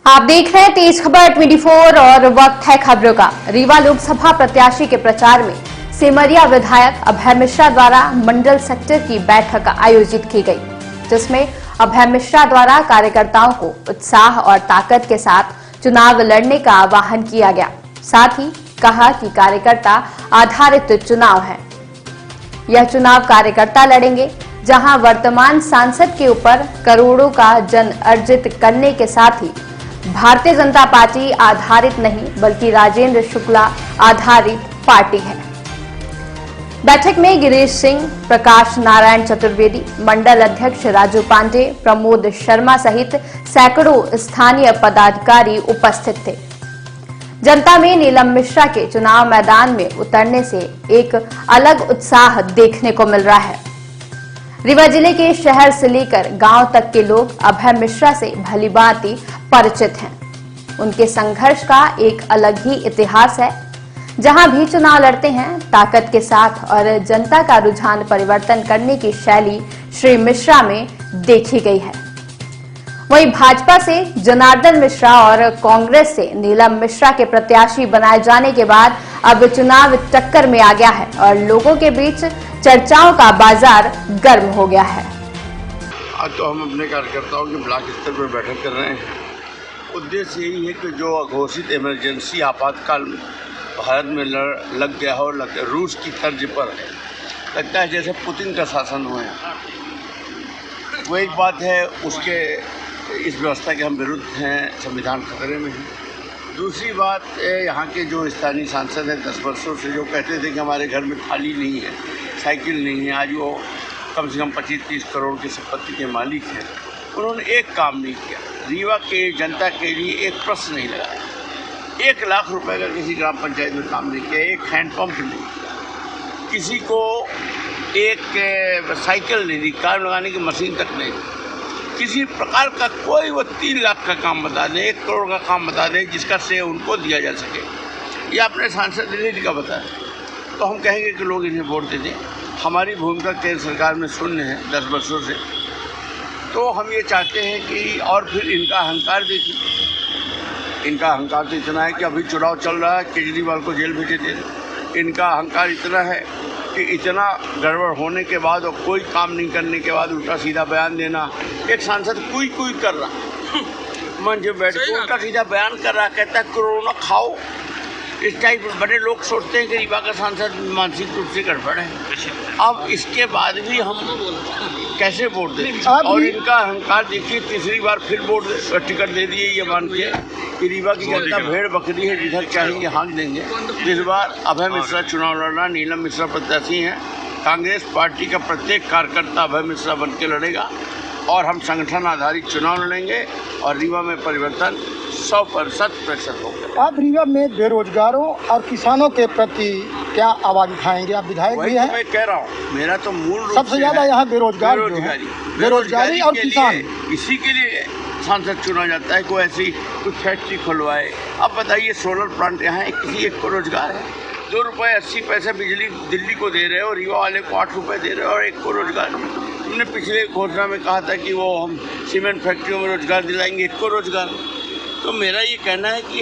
आप देख रहे हैं तेज खबर 24 और वक्त है खबरों का। रीवा लोकसभा प्रत्याशी के प्रचार में सेमरिया विधायक अभय मिश्रा द्वारा मंडल सेक्टर की बैठक आयोजित की गई, जिसमें अभय मिश्रा द्वारा कार्यकर्ताओं को उत्साह और ताकत के साथ चुनाव लड़ने का आह्वान किया गया। साथ ही कहा कि कार्यकर्ता आधारित चुनाव है। यह चुनाव कार्यकर्ता लड़ेंगे, जहां वर्तमान सांसद के ऊपर करोड़ों का जन अर्जित करने के साथ ही भारतीय जनता पार्टी आधारित नहीं बल्कि राजेंद्र शुक्ला आधारित पार्टी है। बैठक में गिरीश सिंह, प्रकाश नारायण चतुर्वेदी, मंडल अध्यक्ष राजू पांडे, प्रमोद शर्मा सहित सैकड़ों स्थानीय पदाधिकारी उपस्थित थे। जनता में नीलम मिश्रा के चुनाव मैदान में उतरने से एक अलग उत्साह देखने को मिल रहा है। रीवा जिले के शहर से लेकर गांव तक के लोग अभय मिश्रा से भलीभांति परिचित हैं। उनके संघर्ष का एक अलग ही इतिहास है। जहां भी चुनाव लड़ते हैं ताकत के साथ और जनता का रुझान परिवर्तन करने की शैली श्री मिश्रा में देखी गई है। वहीं भाजपा से जनार्दन मिश्रा और कांग्रेस से नीलम मिश्रा के प्रत्याशी बनाए जाने के बाद अब चुनाव टक्कर में आ गया है और लोगों के बीच चर्चाओं का बाजार गर्म हो गया है। आज तो हम अपने कार्यकर्ताओं के ब्लॉक स्तर पर बैठक कर रहे हैं। उद्देश्य यही है कि जो घोषित इमरजेंसी आपातकाल भारत में लग गया हो, रूस की तर्ज पर लगता है जैसे पुतिन का शासन हुआ है, वो एक बात है। उसके इस व्यवस्था के हम विरुद्ध हैं, संविधान खतरे में है। दूसरी बात यहाँ के जो स्थानीय सांसद हैं 10 वर्षों से जो कहते थे कि हमारे घर में थाली नहीं है, साइकिल नहीं है, आज वो कम से कम 25-30 करोड़ की संपत्ति के मालिक हैं। उन्होंने एक काम नहीं किया, रीवा के जनता के लिए एक प्रश्न नहीं लगाया, 1 लाख रुपए का किसी ग्राम पंचायत में काम नहीं किया, एक हैंडपम्प नहीं किया, किसी को एक साइकिल नहीं दी, कार लगाने की मशीन तक नहीं दी, किसी प्रकार का कोई वो 3 लाख का काम बता दें, 1 करोड़ का काम बता दें जिसका श्रेय उनको दिया जा सके। या अपने सांसद दिल्ली का बताएं तो हम कहेंगे कि लोग इन्हें वोट दे दें। हमारी भूमिका केंद्र सरकार में शून्य है 10 वर्षों से, तो हम ये चाहते हैं कि और फिर इनका अहंकार देखिए। इनका अहंकार तो इतना है कि अभी चुनाव चल रहा है, केजरीवाल को जेल भेजे दे रहे। इनका अहंकार इतना है कि इतना गड़बड़ होने के बाद और कोई काम नहीं करने के बाद उल्टा सीधा बयान देना। एक सांसद कुई कर रहा मंच में बैठ के उल्टा सीधा बयान कर रहा, कहता है कोरोना खाओ। इस टाइप बड़े लोग सोचते हैं कि रीवा का सांसद मानसिक रूप से गड़बड़ है। अब इसके बाद भी हम कैसे वोट दें? और इनका अहंकार देखिए, तीसरी बार फिर वोट टिकट दे दिए ये मान के कि रीवा की जनता भेड़ बकरी है, जिधर चाहेंगे हाँक देंगे। इस बार अभय मिश्रा चुनाव लड़ना, नीलम मिश्रा प्रत्याशी हैं। कांग्रेस पार्टी का प्रत्येक कार्यकर्ता अभय मिश्रा बन के लड़ेगा और हम संगठन आधारित चुनाव लड़ेंगे और रीवा में परिवर्तन 100% होगा। आप रीवा में बेरोजगारों और किसानों के प्रति क्या आवाज उठाएंगे? आप विधायक भी हैं। मैं कह रहा हूँ, मेरा तो मूल रूप सबसे ज्यादा यहाँ बेरोजगारी और किसान, इसी के लिए सांसद चुना जाता है। कोई ऐसी कुछ फैक्ट्री खुलवाए। अब बताइए, सोलर प्लांट यहाँ है, किसी एक को रोजगार है? 2 रुपये 80 पैसे बिजली दिल्ली को दे रहे हो, रीवा वाले को 8 रुपये दे रहे हो और एक को रोजगार। हमने पिछले घोषणा में कहा था कि वो हम सीमेंट फैक्ट्रियों में रोजगार दिलाएंगे, एक को रोजगार। तो मेरा ये कहना है कि